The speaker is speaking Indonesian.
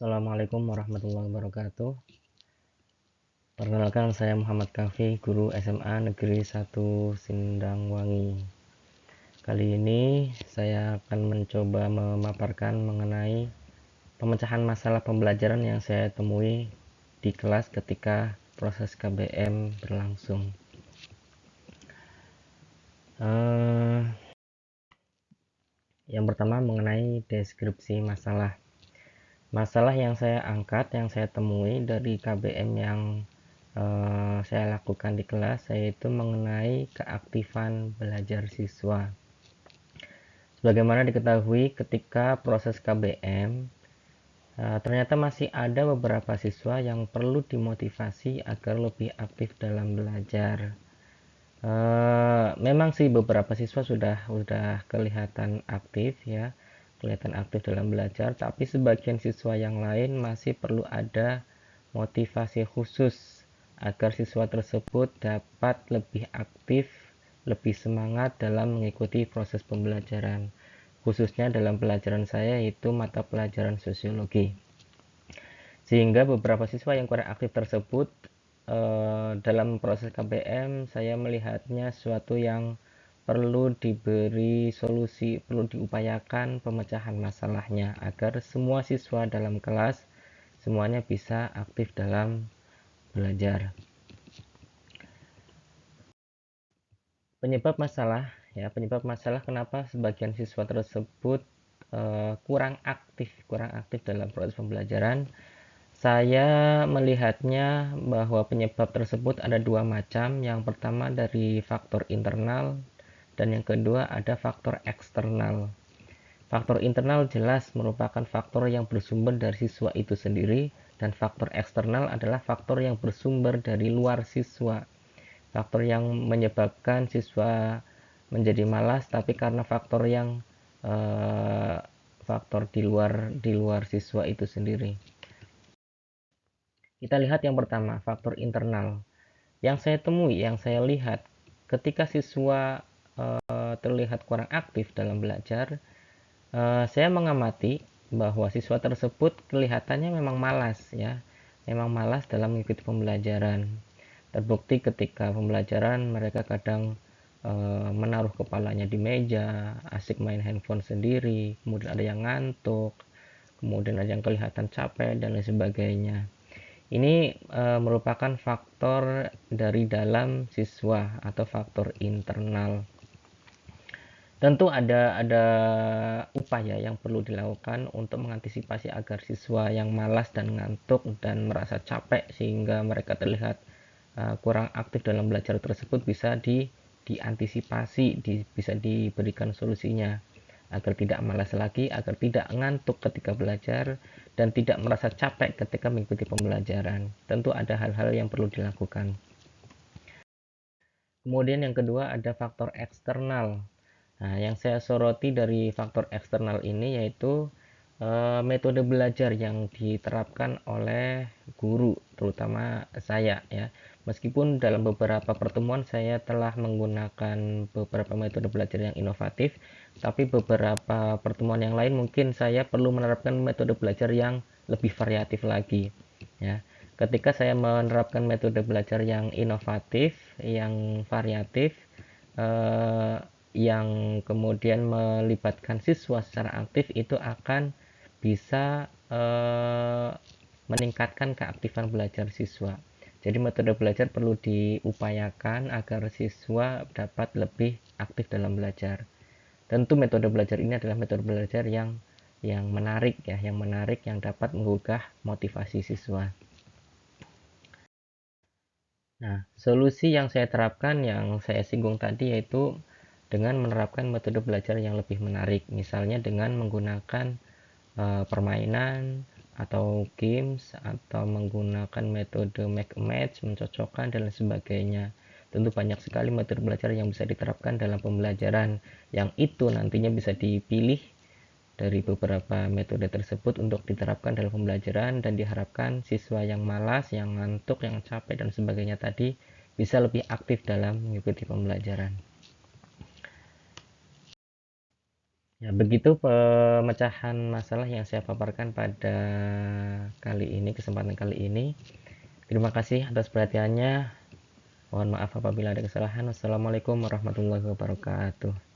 Assalamualaikum warahmatullahi wabarakatuh. Perkenalkan, saya Muhammad Kafi, guru SMA Negeri 1 Sindangwangi. Kali ini saya akan mencoba memaparkan mengenai pemecahan masalah pembelajaran yang saya temui di kelas ketika proses KBM berlangsung. Yang pertama mengenai deskripsi masalah. Masalah yang saya angkat, yang saya temui dari KBM yang saya lakukan di kelas, yaitu mengenai keaktifan belajar siswa. Sebagaimana diketahui, ketika proses KBM, ternyata masih ada beberapa siswa yang perlu dimotivasi agar lebih aktif dalam belajar. Memang sih beberapa siswa sudah kelihatan aktif ya, kelihatan aktif dalam belajar, tapi sebagian siswa yang lain masih perlu ada motivasi khusus agar siswa tersebut dapat lebih aktif, lebih semangat dalam mengikuti proses pembelajaran, khususnya dalam pelajaran saya yaitu mata pelajaran sosiologi. Sehingga beberapa siswa yang kurang aktif tersebut dalam proses KBM saya melihatnya sesuatu yang perlu diberi solusi, perlu diupayakan pemecahan masalahnya agar semua siswa dalam kelas semuanya bisa aktif dalam belajar. Penyebab masalah kenapa sebagian siswa tersebut kurang aktif dalam proses pembelajaran. Saya melihatnya bahwa penyebab tersebut ada dua macam. Yang pertama dari faktor internal dan yang kedua ada faktor eksternal. Faktor internal jelas merupakan faktor yang bersumber dari siswa itu sendiri, dan faktor eksternal adalah faktor yang bersumber dari luar siswa. Faktor yang menyebabkan siswa menjadi malas, tapi karena faktor yang faktor di luar siswa itu sendiri. Kita lihat yang pertama, faktor internal. Yang saya temui, yang saya lihat, ketika siswa terlihat kurang aktif dalam belajar, saya mengamati bahwa siswa tersebut kelihatannya memang malas ya, memang malas dalam mengikuti pembelajaran. Terbukti ketika pembelajaran mereka kadang menaruh kepalanya di meja, asik main handphone sendiri, kemudian ada yang ngantuk, kemudian ada yang kelihatan capek dan lain sebagainya. Ini merupakan faktor dari dalam siswa atau faktor internal. Tentu ada upaya yang perlu dilakukan untuk mengantisipasi agar siswa yang malas dan ngantuk dan merasa capek sehingga mereka terlihat kurang aktif dalam belajar tersebut bisa diantisipasi, bisa diberikan solusinya agar tidak malas lagi, agar tidak ngantuk ketika belajar dan tidak merasa capek ketika mengikuti pembelajaran. Tentu ada hal-hal yang perlu dilakukan. Kemudian yang kedua ada faktor eksternal. Nah, yang saya soroti dari faktor eksternal ini yaitu metode belajar yang diterapkan oleh guru, terutama saya ya. Meskipun dalam beberapa pertemuan saya telah menggunakan beberapa metode belajar yang inovatif, tapi beberapa pertemuan yang lain mungkin saya perlu menerapkan metode belajar yang lebih variatif lagi ya. Ketika saya menerapkan metode belajar yang inovatif, yang variatif, yang kemudian melibatkan siswa secara aktif, itu akan bisa meningkatkan keaktifan belajar siswa. Jadi metode belajar perlu diupayakan agar siswa dapat lebih aktif dalam belajar. Tentu metode belajar ini adalah metode belajar yang menarik ya, yang dapat menggugah motivasi siswa. Nah, solusi yang saya terapkan yang saya singgung tadi yaitu dengan menerapkan metode belajar yang lebih menarik, misalnya dengan menggunakan permainan atau games atau menggunakan metode make match, mencocokkan dan lain sebagainya. Tentu banyak sekali metode belajar yang bisa diterapkan dalam pembelajaran, yang itu nantinya bisa dipilih dari beberapa metode tersebut untuk diterapkan dalam pembelajaran, dan diharapkan siswa yang malas, yang ngantuk, yang capek dan sebagainya tadi bisa lebih aktif dalam mengikuti pembelajaran. Ya, begitu pemecahan masalah yang saya paparkan pada kesempatan kali ini. Terima kasih atas perhatiannya. Mohon maaf apabila ada kesalahan. Wassalamualaikum warahmatullahi wabarakatuh.